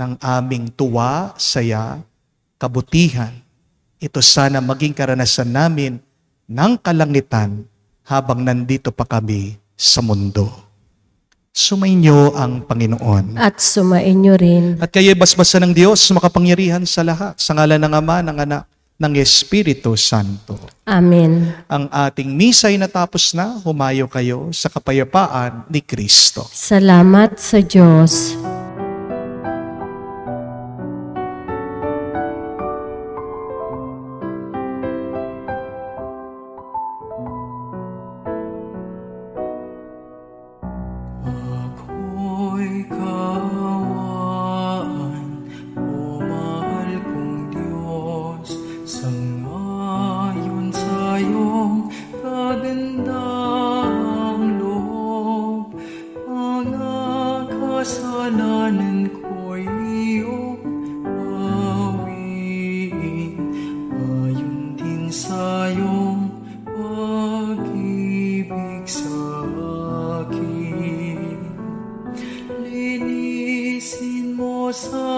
ng aming tuwa, saya, kabutihan. Ito sana maging karanasan namin ng kalangitan habang nandito pa kami sa mundo. Sumainyo ang Panginoon. At sumainyo rin. At kayo'y basbasan ng Diyos, makapangyarihan sa lahat, sa ngalan ng Ama, ng Anak, ng Espiritu Santo. Amen. Ang ating misa ay natapos na, humayo kayo sa kapayapaan ni Kristo. Salamat sa Diyos. Ako'y kawaan, o mahal kong Diyos, sangayon sa iyong kagandahang loob. Mga kasalanan ko'y iyong bawiin, ayon din sa iyong pag-ibig sa akin. Linisin mo sa